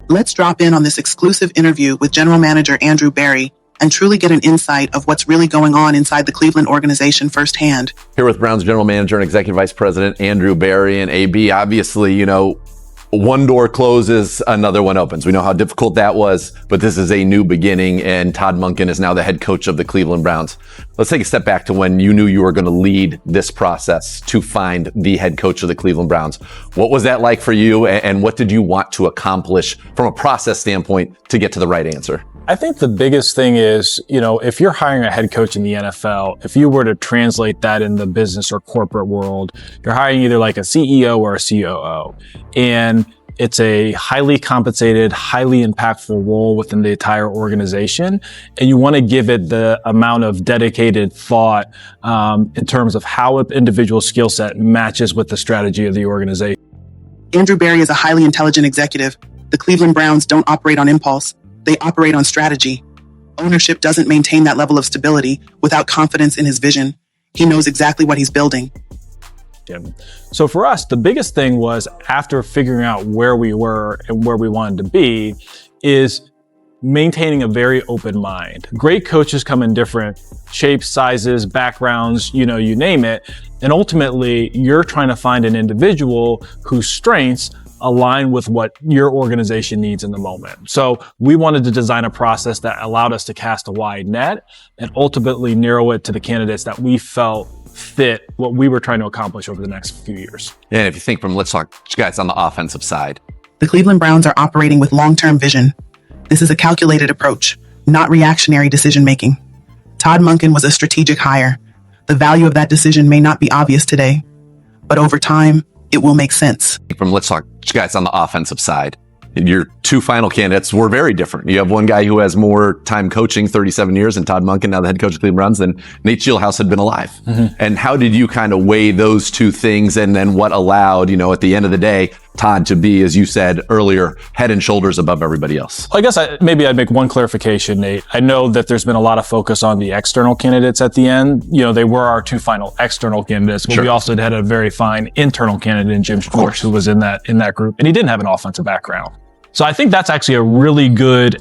Let's drop in on this exclusive interview with General Manager Andrew Berry and truly get an insight of what's really going on inside the Cleveland organization firsthand. Here with Browns General Manager and Executive Vice President Andrew Berry. And AB, obviously, one door closes, another one opens. We know how difficult that was, but this is a new beginning, and Todd Monken is now the head coach of the Cleveland Browns. Let's take a step back to when you knew you were going to lead this process to find the head coach of the Cleveland Browns. What was that like for you, and what did you want to accomplish from a process standpoint to get to the right answer? I think the biggest thing is, if you're hiring a head coach in the NFL, if you were to translate that in the business or corporate world, you're hiring either like a CEO or a COO. And it's a highly compensated, highly impactful role within the entire organization. And you want to give it the amount of dedicated thought in terms of how an individual skill set matches with the strategy of the organization. Andrew Berry is a highly intelligent executive. The Cleveland Browns don't operate on impulse. They operate on strategy. Ownership doesn't maintain that level of stability without confidence in his vision. He knows exactly what he's building. So for us, the biggest thing was, after figuring out where we were and where we wanted to be, is maintaining a very open mind. Great coaches come in different shapes, sizes, backgrounds, you name it. And ultimately, you're trying to find an individual whose strengths align with what your organization needs in the moment. So we wanted to design a process that allowed us to cast a wide net and ultimately narrow it to the candidates that we felt fit what we were trying to accomplish over the next few years. And if you think let's talk guys on the offensive side. The Cleveland Browns are operating with long-term vision. This is a calculated approach, not reactionary decision-making. Todd Monken was a strategic hire. The value of that decision may not be obvious today, but over time, it will make sense. Let's talk guys on the offensive side. Your two final candidates were very different. You have one guy who has more time coaching, 37 years, and Todd Monken, now the head coach of Cleveland Browns, than Nate Scheelhaase had been alive. Mm-hmm. And how did you kind of weigh those two things, and then what allowed, at the end of the day, Todd to be, as you said earlier, head and shoulders above everybody else? I guess maybe I'd make one clarification, Nate. I know that there's been a lot of focus on the external candidates at the end. They were our two final external candidates, but sure, we also had a very fine internal candidate in Jim Schwartz, who was in that group, and he didn't have an offensive background. So I think that's actually a really good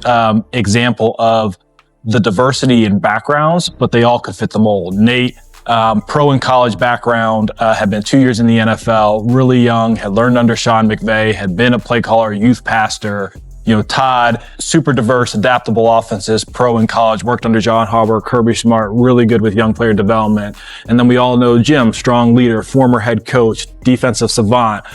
example of the diversity in backgrounds, but they all could fit the mold. Nate, pro and college background, had been 2 years in the NFL, really young, had learned under Sean McVay, had been a play caller, youth pastor. Todd, super diverse, adaptable offenses, pro in college, worked under John Harbaugh, Kirby Smart, really good with young player development. And then we all know Jim, strong leader, former head coach, defensive savant,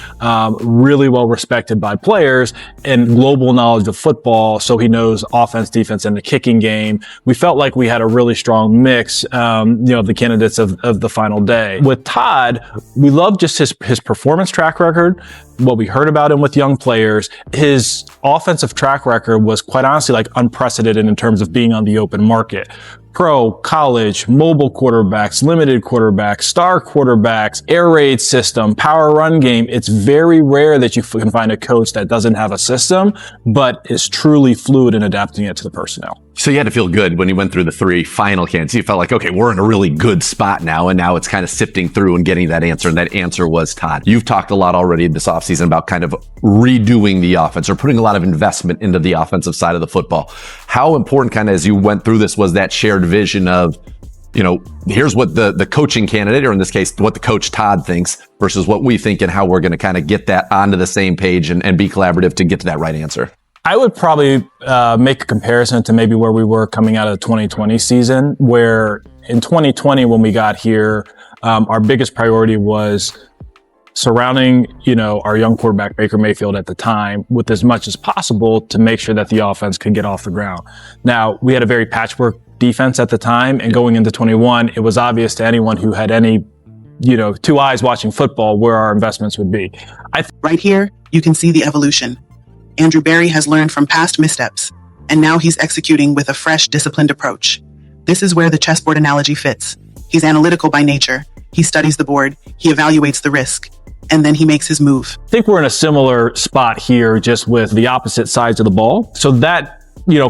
really well respected by players, and global knowledge of football. So he knows offense, defense, and the kicking game. We felt like we had a really strong mix, of the candidates of the final day. With Todd, we loved just his performance track record, what we heard about him with young players. His offensive track record was quite honestly unprecedented in terms of being on the open market. Pro, college, mobile quarterbacks, limited quarterbacks, star quarterbacks, air raid system, power run game. It's very rare that you can find a coach that doesn't have a system, but is truly fluid in adapting it to the personnel. So you had to feel good when you went through the three final candidates. You felt like, okay, we're in a really good spot now, and now it's kind of sifting through and getting that answer, and that answer was Todd. You've talked a lot already this offseason about kind of redoing the offense or putting a lot of investment into the offensive side of the football. How important, kind of as you went through this, was that shared vision of, here's what the coaching candidate, or in this case, what the coach Todd thinks versus what we think, and how we're going to kind of get that onto the same page and be collaborative to get to that right answer? I would probably make a comparison to maybe where we were coming out of the 2020 season, where in 2020, when we got here, our biggest priority was surrounding, our young quarterback, Baker Mayfield, at the time with as much as possible to make sure that the offense could get off the ground. Now, we had a very patchwork defense at the time, and going into 21, it was obvious to anyone who had any, two eyes watching football where our investments would be. Right here, you can see the evolution. Andrew Berry has learned from past missteps, and now he's executing with a fresh, disciplined approach. This is where the chessboard analogy fits. He's analytical by nature. He studies the board, he evaluates the risk, and then he makes his move. I think we're in a similar spot here, just with the opposite sides of the ball. So that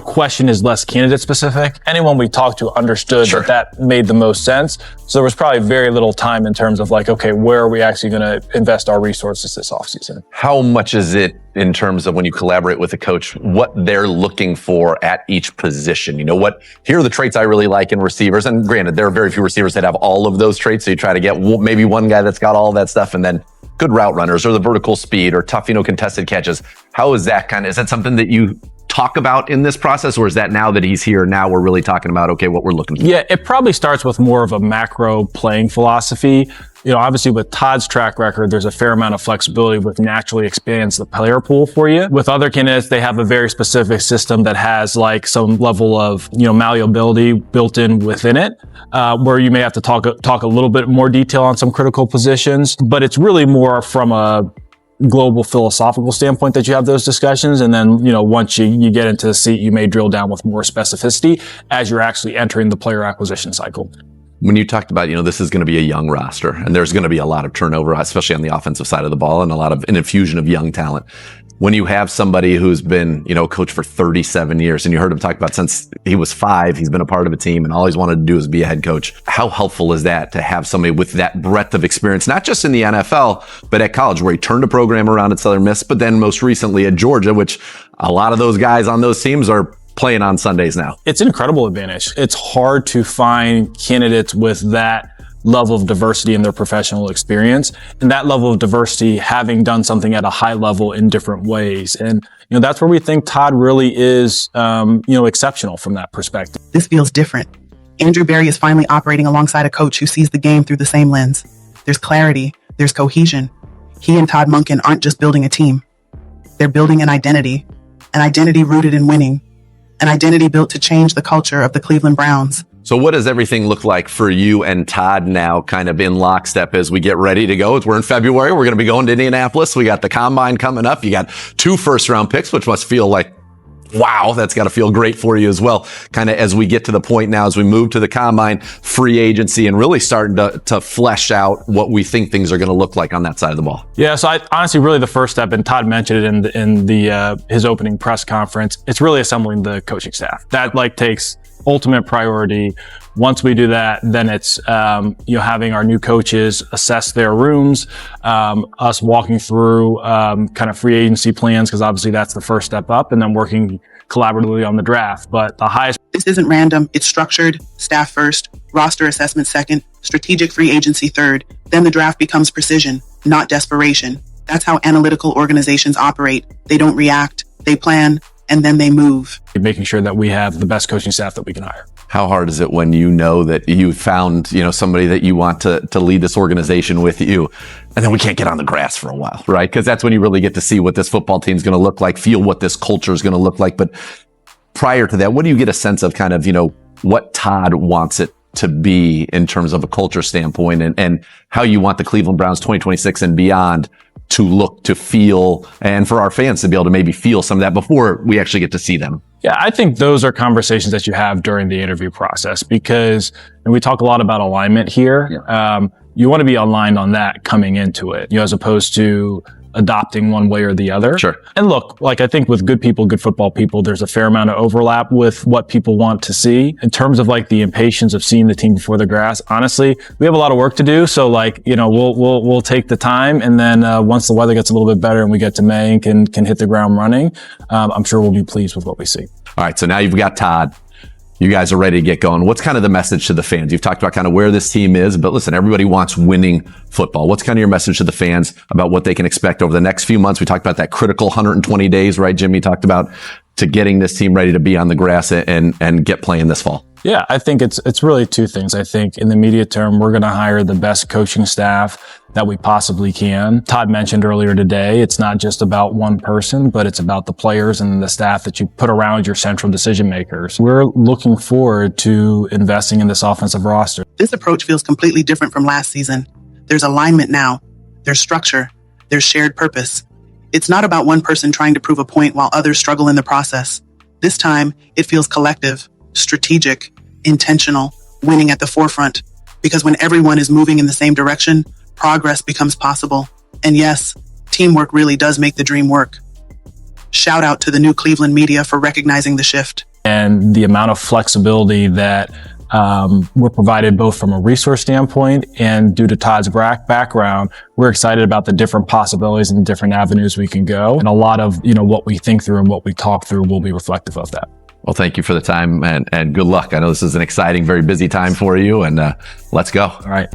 question is less candidate specific. Anyone we talked to understood Sure. that made the most sense. So there was probably very little time in terms of like, okay, where are we actually going to invest our resources this offseason? How much is it in terms of when you collaborate with a coach, what they're looking for at each position? Here are the traits I really like in receivers. And granted, there are very few receivers that have all of those traits. So you try to get maybe one guy that's got all that stuff, and then good route runners or the vertical speed or tough, contested catches. How is that is that something that you talk about in this process, or is that now that he's here, now we're really talking about, okay, what we're looking for? Yeah, it probably starts with more of a macro playing philosophy. Obviously with Todd's track record, there's a fair amount of flexibility, which naturally expands the player pool for you. With other candidates, they have a very specific system that has like some level of, malleability built in within it, where you may have to talk a little bit more detail on some critical positions, but it's really more from a global philosophical standpoint that you have those discussions. And then, once you get into the seat, you may drill down with more specificity as you're actually entering the player acquisition cycle. When you talked about, this is going to be a young roster and there's going to be a lot of turnover, especially on the offensive side of the ball, and an infusion of young talent. When you have somebody who's been, coach for 37 years, and you heard him talk about since he was 5, he's been a part of a team and all he's wanted to do is be a head coach. How helpful is that to have somebody with that breadth of experience, not just in the NFL, but at college, where he turned a program around at Southern Miss, but then most recently at Georgia, which a lot of those guys on those teams are playing on Sundays now. It's an incredible advantage. It's hard to find candidates with that level of diversity in their professional experience, and that level of diversity having done something at a high level in different ways. And, that's where we think Todd really is, exceptional from that perspective. This feels different. Andrew Berry is finally operating alongside a coach who sees the game through the same lens. There's clarity. There's cohesion. He and Todd Monken aren't just building a team. They're building an identity rooted in winning, an identity built to change the culture of the Cleveland Browns. So what does everything look like for you and Todd now, kind of in lockstep as we get ready to go? We're in February. We're going to be going to Indianapolis. We got the combine coming up. You got 2 first-round picks, which must feel like, wow, that's got to feel great for you as well. Kind of as we get to the point now, as we move to the combine, free agency, and really starting to flesh out what we think things are going to look like on that side of the ball. Yeah, so honestly, really the first step, and Todd mentioned it in his opening press conference, it's really assembling the coaching staff. That takes ultimate priority. Once we do that, then it's having our new coaches assess their rooms, us walking through kind of free agency plans, because obviously that's the first step up, and then working collaboratively on the draft. But the highest... This isn't random. It's structured. Staff first, roster assessment second, strategic free agency third. Then the draft becomes precision, not desperation. That's how analytical organizations operate. They don't react. They plan, and then they move. Making sure that we have the best coaching staff that we can hire. How hard is it when you know that you found, somebody that you want to lead this organization with you, and then we can't get on the grass for a while, right? Because that's when you really get to see what this football team is going to look like, feel what this culture is going to look like. But prior to that, what do you get a sense of kind of, what Todd wants it to be in terms of a culture standpoint, and how you want the Cleveland Browns 2026 and beyond to look, to feel, and for our fans to be able to maybe feel some of that before we actually get to see them? Yeah, I think those are conversations that you have during the interview process, because, and we talk a lot about alignment here. Yeah. You want to be aligned on that coming into it, as opposed to adopting one way or the other. Sure. And look, I think with good people, good football people, there's a fair amount of overlap with what people want to see. In terms of the impatience of seeing the team before the grass, honestly, we have a lot of work to do. So we'll take the time, and then once the weather gets a little bit better and we get to May and can hit the ground running, I'm sure we'll be pleased with what we see. All right, so now you've got Todd. You guys are ready to get going. What's kind of the message to the fans? You've talked about kind of where this team is, but listen, everybody wants winning football. What's kind of your message to the fans about what they can expect over the next few months? We talked about that critical 120 days, right, Jim? You talked about to getting this team ready to be on the grass and get playing this fall. Yeah, I think it's really 2 things. I think in the immediate term, we're going to hire the best coaching staff that we possibly can. Todd mentioned earlier today, it's not just about one person, but it's about the players and the staff that you put around your central decision makers. We're looking forward to investing in this offensive roster. This approach feels completely different from last season. There's alignment now. There's structure. There's shared purpose. It's not about one person trying to prove a point while others struggle in the process. This time, it feels collective, strategic, intentional, winning at the forefront. Because when everyone is moving in the same direction, progress becomes possible. And yes, teamwork really does make the dream work. Shout out to the New Cleveland media for recognizing the shift. And the amount of flexibility that we're provided both from a resource standpoint and due to Todd's background, we're excited about the different possibilities and different avenues we can go. And a lot of, what we think through and what we talk through will be reflective of that. Well, thank you for the time and good luck. I know this is an exciting, very busy time for you, and let's go. All right.